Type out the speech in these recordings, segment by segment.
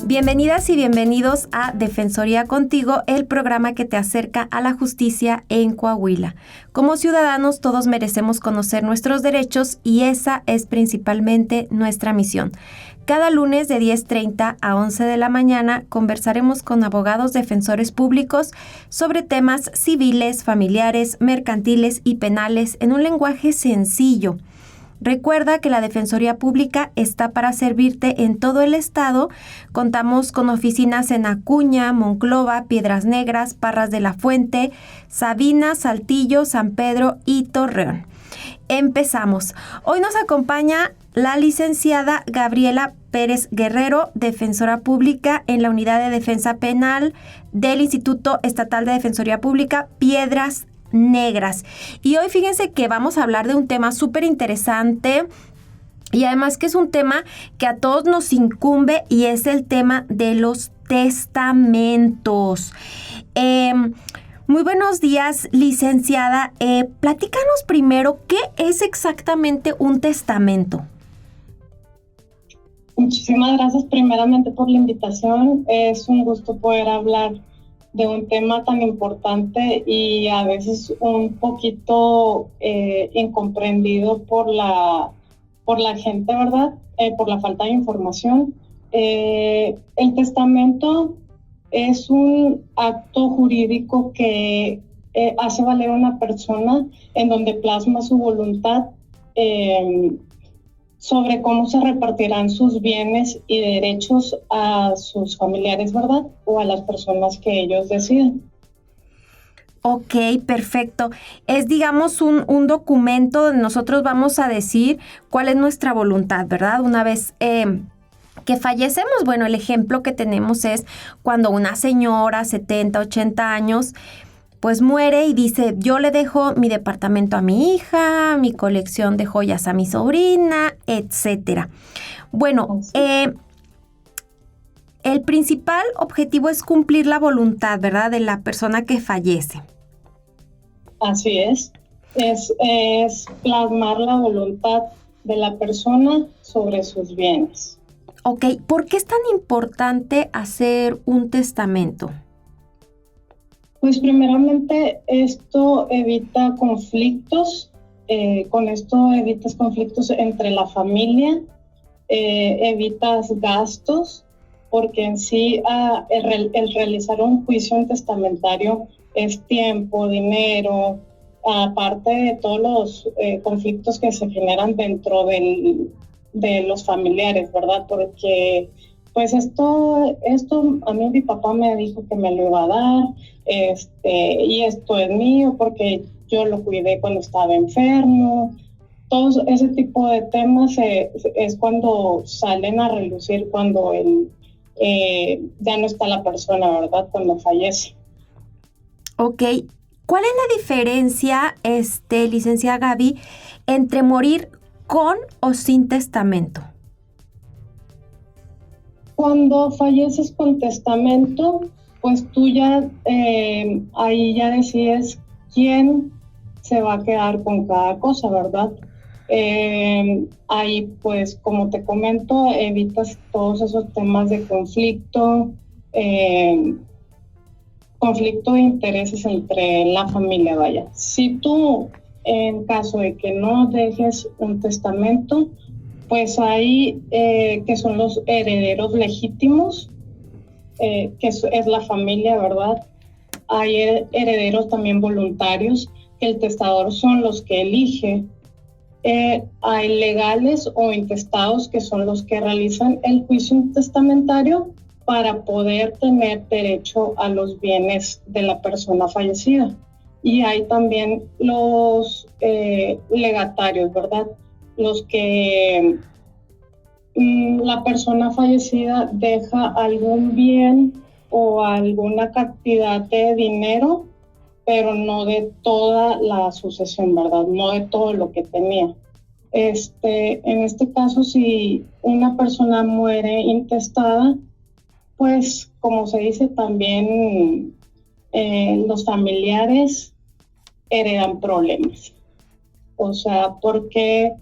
Bienvenidas y bienvenidos a Defensoría Contigo, el programa que te acerca a la justicia en Coahuila. Como ciudadanos, todos merecemos conocer nuestros derechos y esa es principalmente nuestra misión. Cada lunes de 10:30 a 11 de la mañana conversaremos con abogados defensores públicos sobre temas civiles, familiares, mercantiles y penales en un lenguaje sencillo. Recuerda que la Defensoría Pública está para servirte en todo el estado. Contamos con oficinas en Acuña, Monclova, Piedras Negras, Parras de la Fuente, Sabina, Saltillo, San Pedro y Torreón. Empezamos. Hoy nos acompaña la licenciada Gabriela Pérez Guerrero, defensora pública en la Unidad de Defensa Penal del Instituto Estatal de Defensoría Pública, Piedras Negras. Y hoy fíjense que vamos a hablar de un tema súper interesante y además que es un tema que a todos nos incumbe y es el tema de los testamentos. Muy buenos días, licenciada. Platícanos primero, ¿qué es exactamente un testamento? Muchísimas gracias primeramente por la invitación. Es un gusto poder hablar de un tema tan importante y a veces un poquito incomprendido por la gente, ¿verdad? Por la falta de información. El testamento es un acto jurídico que hace valer a una persona en donde plasma su voluntad sobre cómo se repartirán sus bienes y derechos a sus familiares, ¿verdad? O a las personas que ellos deciden. Ok, perfecto. Es, digamos, un documento donde nosotros vamos a decir cuál es nuestra voluntad, ¿verdad? Una vez que fallecemos, bueno, el ejemplo que tenemos es cuando una señora, 70, 80 años, pues muere y dice, yo le dejo mi departamento a mi hija, mi colección de joyas a mi sobrina, etcétera. Bueno, el principal objetivo es cumplir la voluntad, ¿verdad?, de la persona que fallece. Así es plasmar la voluntad de la persona sobre sus bienes. Ok, ¿por qué es tan importante hacer un testamento? Pues primeramente esto evita conflictos, con esto evitas conflictos entre la familia, evitas gastos, porque en sí el realizar un juicio testamentario es tiempo, dinero, aparte de todos los conflictos que se generan dentro de los familiares, ¿verdad? Porque pues esto a mí mi papá me dijo que me lo iba a dar, y esto es mío porque yo lo cuidé cuando estaba enfermo. Todo ese tipo de temas es cuando salen a relucir cuando ya no está la persona, ¿verdad? Cuando fallece. Ok, ¿cuál es la diferencia, licenciada Gaby, entre morir con o sin testamento? Cuando falleces con testamento, pues tú ya ahí ya decides quién se va a quedar con cada cosa, ¿verdad? Ahí pues como te comento, evitas todos esos temas de conflicto de intereses entre la familia, vaya. Si tú, en caso de que no dejes un testamento, pues hay que son los herederos legítimos, que es la familia, ¿verdad? Hay herederos también voluntarios, que el testador son los que elige. Hay legales o intestados, que son los que realizan el juicio testamentario para poder tener derecho a los bienes de la persona fallecida. Y hay también los legatarios, ¿verdad? Los que la persona fallecida deja algún bien o alguna cantidad de dinero, pero no de toda la sucesión, ¿verdad? No de todo lo que tenía. En este caso, si una persona muere intestada, pues, como se dice, también los familiares heredan problemas. O sea, porque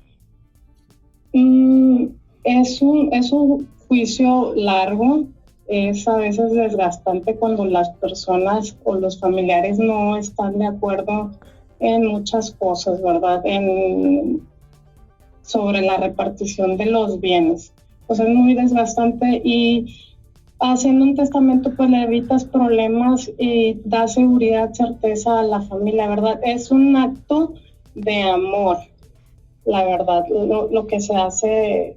Mm, es un juicio largo, es a veces desgastante cuando las personas o los familiares no están de acuerdo en muchas cosas, ¿verdad? Sobre la repartición de los bienes. Pues es muy desgastante y haciendo un testamento pues le evitas problemas y da seguridad, certeza a la familia, ¿verdad? Es un acto de amor, la verdad, lo que se hace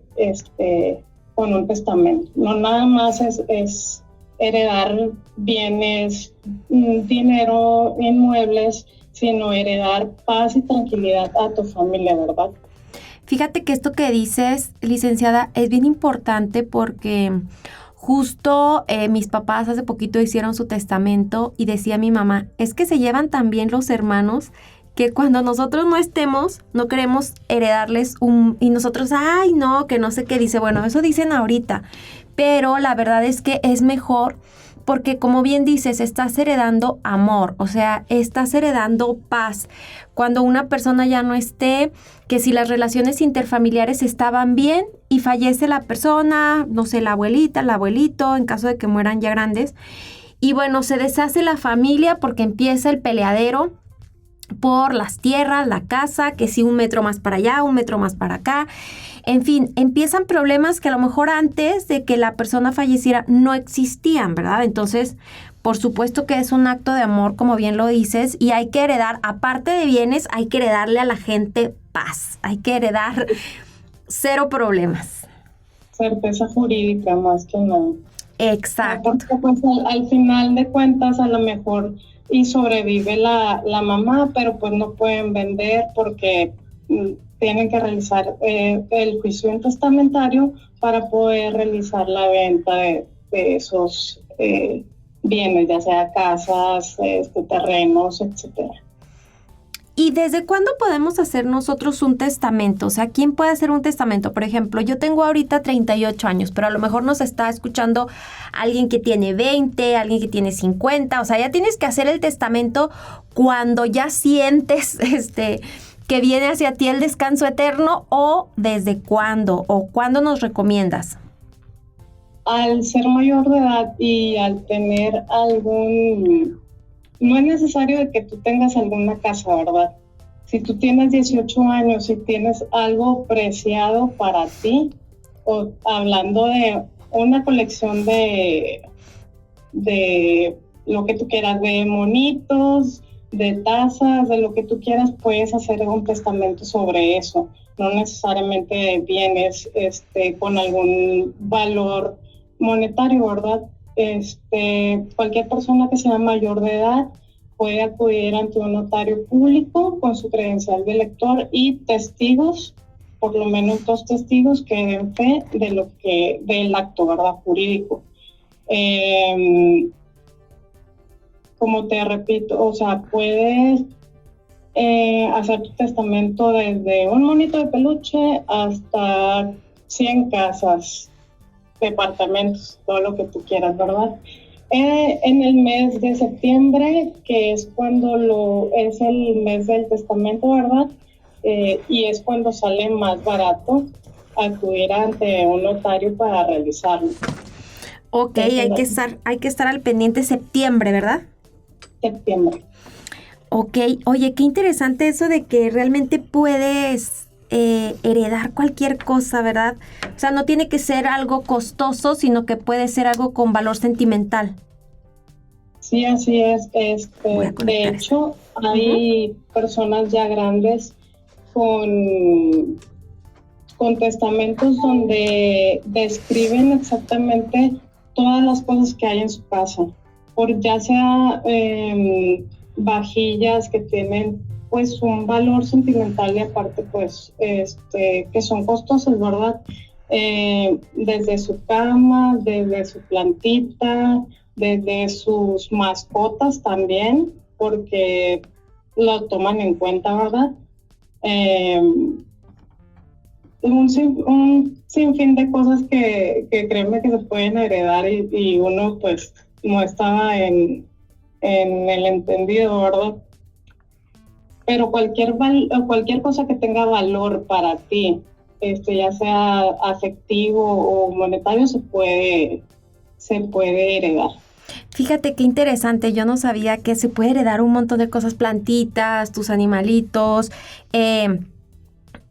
con un testamento. No nada más es heredar bienes, dinero, inmuebles, sino heredar paz y tranquilidad a tu familia, ¿verdad? Fíjate que esto que dices, licenciada, es bien importante porque justo mis papás hace poquito hicieron su testamento y decía mi mamá, es que se llevan tan bien los hermanos que cuando nosotros no estemos, no queremos heredarles y nosotros, ay, no, que no sé qué dice. Bueno, eso dicen ahorita, pero la verdad es que es mejor porque como bien dices, estás heredando amor, o sea, estás heredando paz. Cuando una persona ya no esté, que si las relaciones interfamiliares estaban bien y fallece la persona, no sé, la abuelita, el abuelito, en caso de que mueran ya grandes, y bueno, se deshace la familia porque empieza el peleadero por las tierras, la casa, que si 1 metro más para allá, 1 metro más para acá. En fin, empiezan problemas que a lo mejor antes de que la persona falleciera no existían, ¿verdad? Entonces, por supuesto que es un acto de amor, como bien lo dices, y hay que heredar, aparte de bienes, hay que heredarle a la gente paz, hay que heredar 0 problemas. Certeza jurídica más que nada. Exacto. Porque pues al final de cuentas a lo mejor y sobrevive la mamá, pero pues no pueden vender porque tienen que realizar el juicio testamentario para poder realizar la venta de esos bienes, ya sea casas, terrenos, etcétera. ¿Y desde cuándo podemos hacer nosotros un testamento? O sea, ¿quién puede hacer un testamento? Por ejemplo, yo tengo ahorita 38 años, pero a lo mejor nos está escuchando alguien que tiene 20, alguien que tiene 50. O sea, ya tienes que hacer el testamento cuando ya sientes que viene hacia ti el descanso eterno, o desde cuándo, o cuándo nos recomiendas. Al ser mayor de edad y al tener no es necesario de que tú tengas alguna casa, ¿verdad? Si tú tienes 18 años y tienes algo preciado para ti, o hablando de una colección de lo que tú quieras, de monitos, de tazas, de lo que tú quieras, puedes hacer un testamento sobre eso. No necesariamente bienes con algún valor monetario, ¿verdad? Cualquier persona que sea mayor de edad puede acudir ante un notario público con su credencial de lector y testigos, por lo menos 2 testigos que den fe del acto, ¿verdad? Jurídico. Como te repito, o sea, puedes hacer tu testamento desde un monito de peluche hasta 100 casas, departamentos, todo lo que tú quieras, ¿verdad? En el mes de septiembre, que es cuando es el mes del testamento, ¿verdad? Y es cuando sale más barato acudir ante un notario para realizarlo. Ok, hay que estar al pendiente septiembre, ¿verdad? Septiembre. Ok, oye, qué interesante eso de que realmente puedes heredar cualquier cosa, ¿verdad? O sea, no tiene que ser algo costoso, sino que puede ser algo con valor sentimental. Sí, así es. De hecho, hay personas ya grandes con testamentos donde describen exactamente todas las cosas que hay en su casa, por ya sea vajillas que tienen pues un valor sentimental y aparte pues que son costosas, ¿verdad? Desde su cama, desde su plantita, desde sus mascotas también, porque lo toman en cuenta, ¿verdad? Un sinfín de cosas que créeme que se pueden heredar y uno pues no estaba en el entendido, ¿verdad? Pero cualquier cosa que tenga valor para ti, ya sea afectivo o monetario, se puede heredar. Fíjate qué interesante, yo no sabía que se puede heredar un montón de cosas, plantitas, tus animalitos,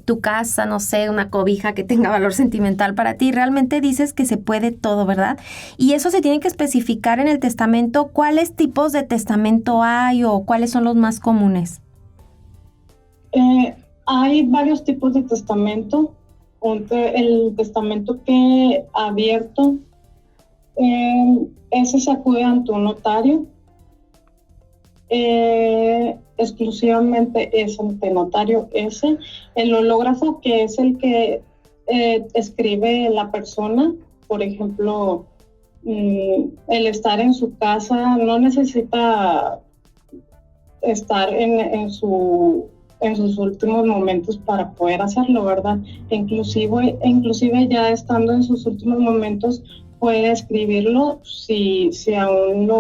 tu casa, no sé, una cobija que tenga valor sentimental para ti. Realmente dices que se puede todo, ¿verdad? Y eso se tiene que especificar en el testamento. ¿Cuáles tipos de testamento hay o cuáles son los más comunes? Hay varios tipos de testamento. El testamento que he abierto, ese se acude ante un notario. Exclusivamente es ante notario ese. El hológrafo, que es el que escribe la persona, por ejemplo, el estar en su casa, no necesita estar en sus últimos momentos para poder hacerlo, ¿verdad? Inclusive ya estando en sus últimos momentos puede escribirlo si aún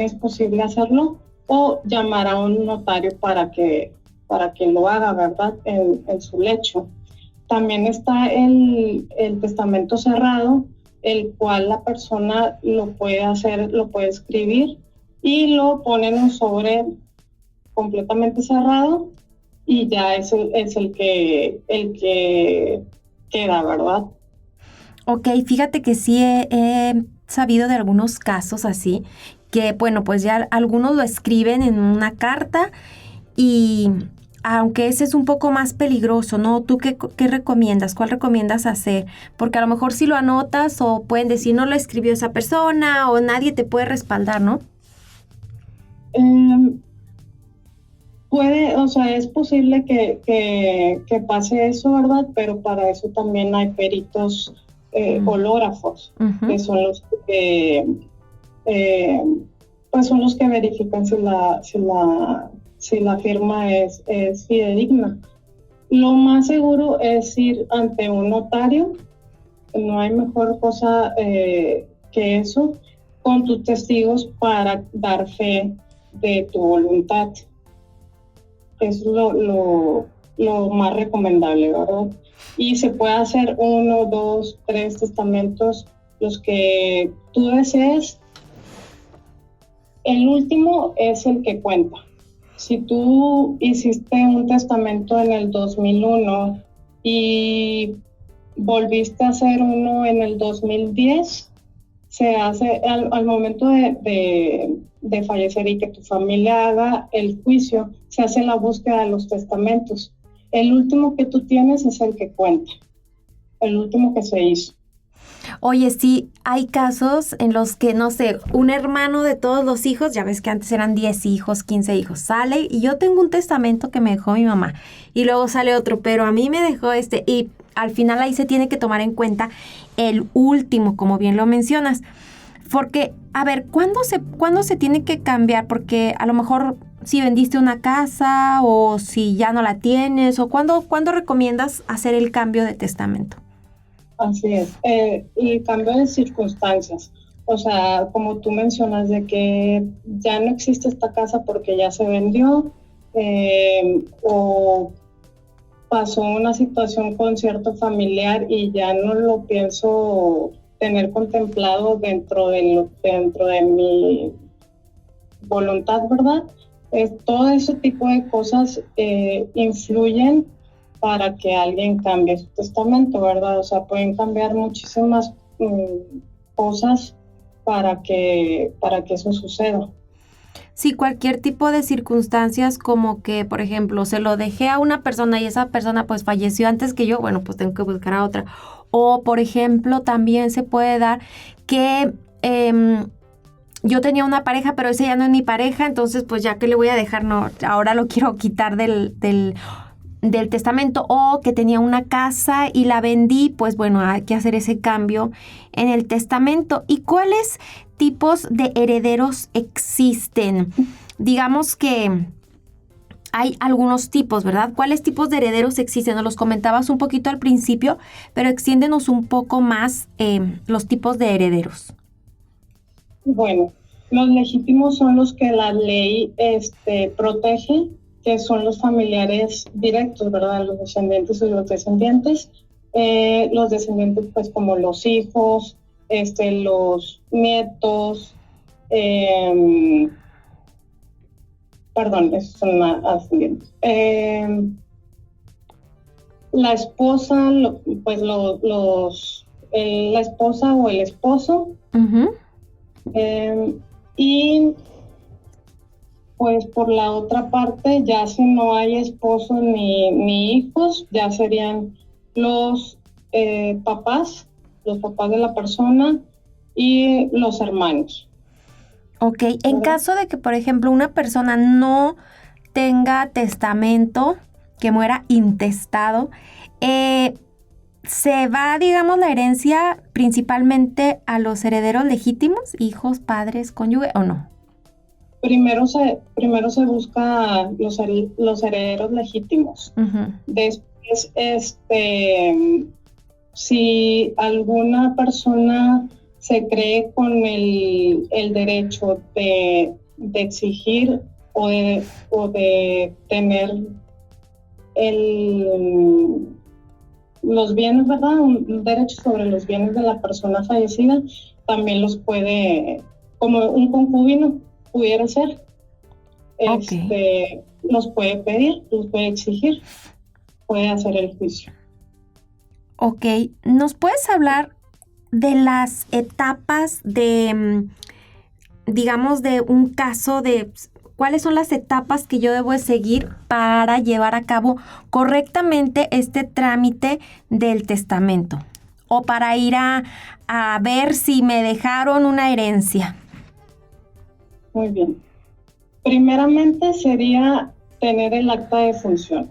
es posible hacerlo, o llamar a un notario para que lo haga, ¿verdad? En su lecho. También está el testamento cerrado, el cual la persona lo puede escribir y lo pone en un sobre completamente cerrado, y ya es el que queda, ¿verdad? Ok, fíjate que sí he sabido de algunos casos así, que bueno, pues ya algunos lo escriben en una carta y aunque ese es un poco más peligroso, ¿no? ¿Tú qué recomiendas? ¿Cuál recomiendas hacer? Porque a lo mejor si lo anotas o pueden decir no lo escribió esa persona o nadie te puede respaldar, ¿no? Es posible que pase eso, ¿verdad? Pero para eso también hay peritos hológrafos, que son los que son los que verifican si la firma es fidedigna. Lo más seguro es ir ante un notario. No hay mejor cosa que eso, con tus testigos, para dar fe de tu voluntad. Es lo más recomendable, ¿verdad? Y se puede hacer 1, 2, 3 testamentos, los que tú desees. El último es el que cuenta. Si tú hiciste un testamento en el 2001 y volviste a hacer uno en el 2010, se hace al momento de fallecer y que tu familia haga el juicio, se hace la búsqueda de los testamentos. El último que tú tienes es el que cuenta, el último que se hizo. Oye, sí, hay casos en los que, no sé, un hermano de todos los hijos, ya ves que antes eran 10 hijos, 15 hijos, sale y yo tengo un testamento que me dejó mi mamá y luego sale otro, pero a mí me dejó y al final ahí se tiene que tomar en cuenta el último, como bien lo mencionas. Porque, a ver, ¿cuándo se tiene que cambiar? Porque a lo mejor si vendiste una casa o si ya no la tienes, o ¿cuándo recomiendas hacer el cambio de testamento? Así es, el cambio de circunstancias. O sea, como tú mencionas, de que ya no existe esta casa porque ya se vendió, o pasó una situación con cierto familiar y ya no lo pienso tener contemplado dentro de mi voluntad, ¿verdad? Todo ese tipo de cosas influyen para que alguien cambie su testamento, ¿verdad? O sea, pueden cambiar muchísimas cosas para que eso suceda. Sí, cualquier tipo de circunstancias, como que, por ejemplo, se lo dejé a una persona y esa persona pues falleció antes que yo, bueno, pues tengo que buscar a otra. O, por ejemplo, también se puede dar que yo tenía una pareja, pero ese ya no es mi pareja, entonces pues ya que le voy a dejar, no, ahora lo quiero quitar del testamento, o que tenía una casa y la vendí, pues bueno, hay que hacer ese cambio en el testamento. ¿Y cuáles tipos de herederos existen? Digamos que hay algunos tipos, ¿verdad? ¿Cuáles tipos de herederos existen? Nos los comentabas un poquito al principio, pero extiéndenos un poco más los tipos de herederos. Bueno, los legítimos son los que la ley protege. que son los familiares directos, ¿verdad? Los descendientes y los descendientes. Los descendientes, pues, como los hijos, los nietos, perdón, esos son ascendientes. La esposa, pues la esposa o el esposo. Y pues por la otra parte, ya si no hay esposo ni hijos, ya serían los papás de la persona y los hermanos. Ok, en caso de que, por ejemplo, una persona no tenga testamento, que muera intestado, ¿se va, digamos, la herencia principalmente a los herederos legítimos, hijos, padres, cónyuge, o no? Primero se busca los herederos legítimos. Uh-huh. Después, si alguna persona se cree con el derecho de exigir o de tener los bienes, ¿verdad? Un derecho sobre los bienes de la persona fallecida, también los puede, como un concubino pudiera ser, Okay. los puede pedir, los puede exigir, puede hacer el juicio. Ok, ¿nos puedes hablar de las etapas de, digamos, de un caso de cuáles son las etapas que yo debo de seguir para llevar a cabo correctamente este trámite del testamento? O para ir a ver si me dejaron una herencia. Muy bien. Primeramente sería tener el acta de función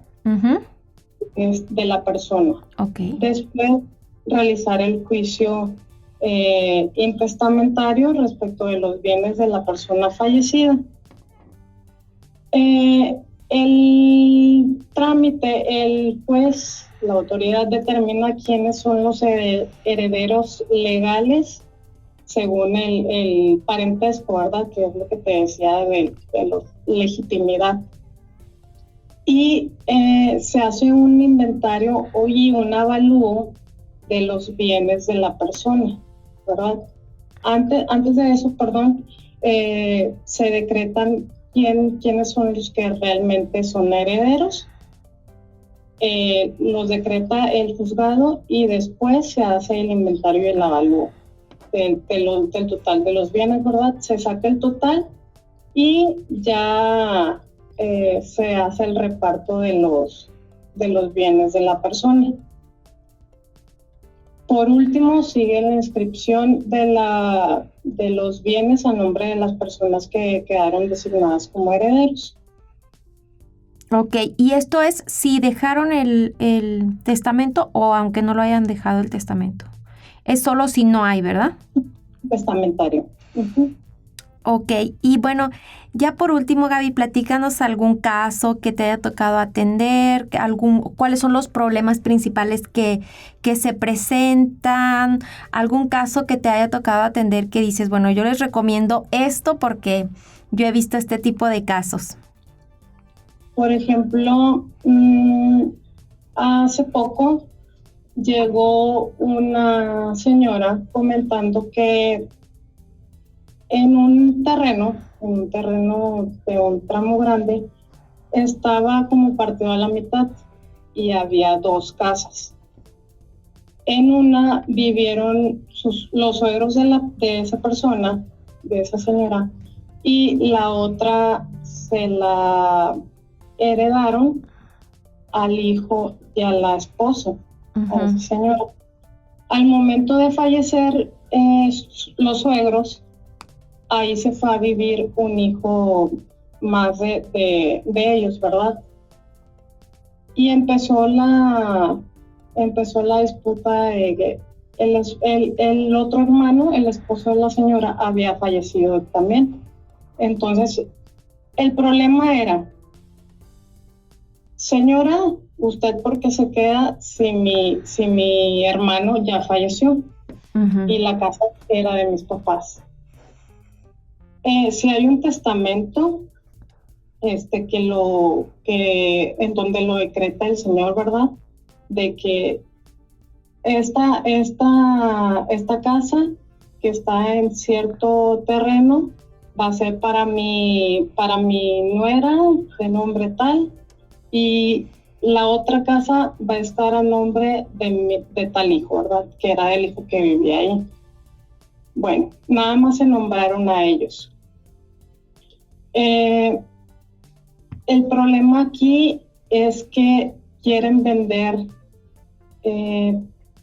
de la persona. Okay. Después realizar el juicio intestamentario respecto de los bienes de la persona fallecida. El trámite, el juez, la autoridad determina quiénes son los herederos legales según el parentesco, ¿verdad? Que es lo que te decía de la legitimidad. Y se hace un inventario y un avalúo de los bienes de la persona, ¿verdad? Antes de eso, se decretan quiénes son los que realmente son herederos. Los decreta el juzgado y después se hace el inventario y el avalúo del total de los bienes, ¿verdad? Se saca el total y ya se hace el reparto de los bienes de la persona. Por último, sigue la inscripción de los bienes a nombre de las personas que quedaron designadas como herederos. Ok, y esto es si dejaron el testamento o aunque no lo hayan dejado el testamento. Es solo si no hay, ¿verdad? Testamentario. Uh-huh. Ok, y bueno, ya por último, Gaby, platícanos algún caso que te haya tocado atender, cuáles son los problemas principales que se presentan, algún caso que te haya tocado atender que dices, bueno, yo les recomiendo esto porque yo he visto este tipo de casos. Por ejemplo, hace poco llegó una señora comentando que en un terreno de un tramo grande, estaba como partido a la mitad y había 2 casas. En una vivieron los suegros de esa persona, de esa señora, y la otra se la heredaron al hijo y a la esposa, a esa señora. Al momento de fallecer los suegros, ahí se fue a vivir un hijo más de ellos, ¿verdad? Y empezó la disputa de que el otro hermano, el esposo de la señora, había fallecido también. Entonces, el problema era, señora, ¿usted por qué se queda si mi hermano ya falleció? Uh-huh. Y la casa era de mis papás. Si hay un testamento, que en donde lo decreta el Señor, ¿verdad? De que esta casa que está en cierto terreno va a ser para mi nuera de nombre tal, y la otra casa va a estar a nombre de tal hijo, ¿verdad? Que era el hijo que vivía ahí. Bueno, nada más se nombraron a ellos. El problema aquí es que quieren vender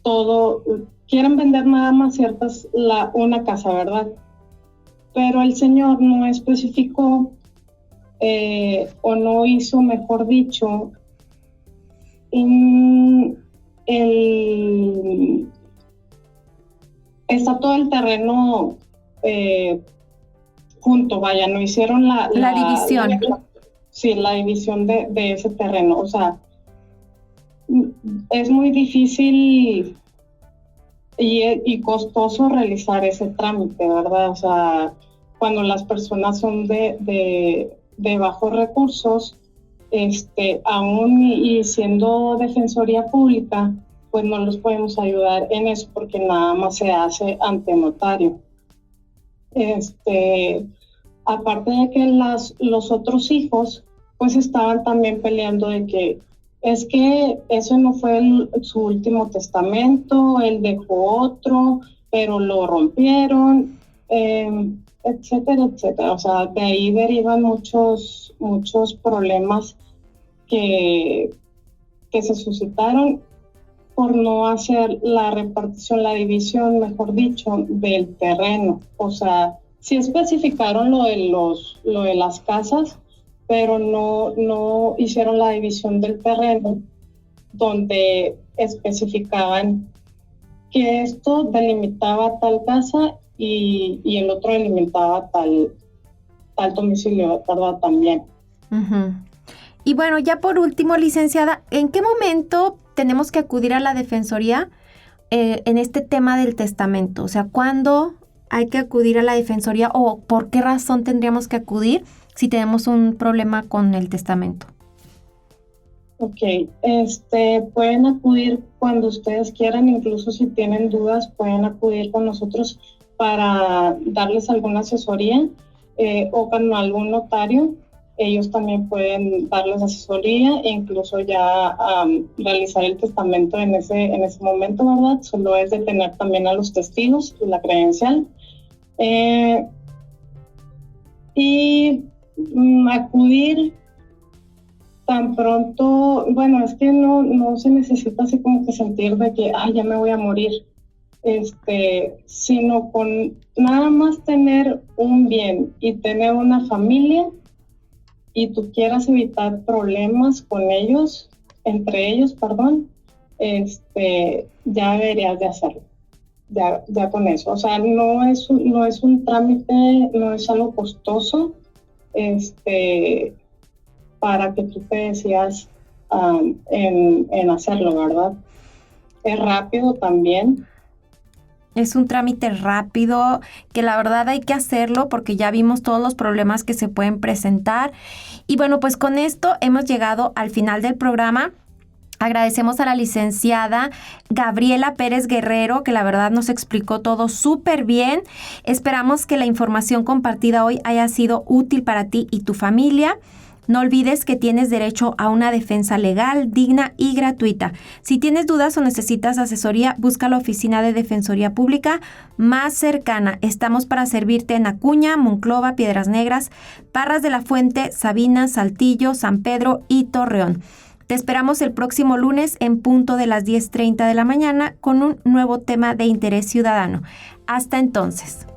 todo, quieren vender nada más una casa, ¿verdad? Pero el Señor no especificó o no hizo, mejor dicho, está todo el terreno junto, vaya, no hicieron la división. La división de ese terreno. O sea, es muy difícil y costoso realizar ese trámite, ¿verdad? O sea, cuando las personas son de bajos recursos, aún y siendo defensoría pública, pues no los podemos ayudar en eso porque nada más se hace ante notario. Aparte de que los otros hijos pues estaban también peleando de que es que ese no fue su último testamento, él dejó otro, pero lo rompieron, etcétera, etcétera. O sea, de ahí derivan muchos problemas que se suscitaron por no hacer la repartición, la división, mejor dicho, del terreno. O sea, sí especificaron lo de las casas, pero no hicieron la división del terreno donde especificaban que esto delimitaba tal casa y el otro delimitaba tal domicilio, ¿verdad? También. Uh-huh. Y bueno, ya por último, licenciada, ¿en qué momento tenemos que acudir a la Defensoría en este tema del testamento? O sea, ¿cuándo hay que acudir a la Defensoría o por qué razón tendríamos que acudir si tenemos un problema con el testamento? Ok, pueden acudir cuando ustedes quieran, incluso si tienen dudas, pueden acudir con nosotros para darles alguna asesoría o con algún notario. Ellos también pueden darles asesoría e incluso ya realizar el testamento en ese momento, ¿verdad? Solo es de tener también a los testigos y la credencial. Y acudir tan pronto, bueno, es que no se necesita así como que sentir de que, ya me voy a morir, sino con nada más tener un bien y tener una familia y tú quieras evitar problemas con ellos, entre ellos, ya deberías de hacerlo. Ya con eso, o sea, no es un trámite, no es algo costoso, para que tú te decidas en hacerlo, ¿verdad? Es rápido también. Es un trámite rápido que la verdad hay que hacerlo porque ya vimos todos los problemas que se pueden presentar. Y bueno, pues con esto hemos llegado al final del programa. Agradecemos a la licenciada Gabriela Pérez Guerrero, que la verdad nos explicó todo súper bien. Esperamos que la información compartida hoy haya sido útil para ti y tu familia. No olvides que tienes derecho a una defensa legal, digna y gratuita. Si tienes dudas o necesitas asesoría, busca la oficina de Defensoría Pública más cercana. Estamos para servirte en Acuña, Monclova, Piedras Negras, Parras de la Fuente, Sabinas, Saltillo, San Pedro y Torreón. Te esperamos el próximo lunes en punto de las 10:30 de la mañana con un nuevo tema de interés ciudadano. Hasta entonces.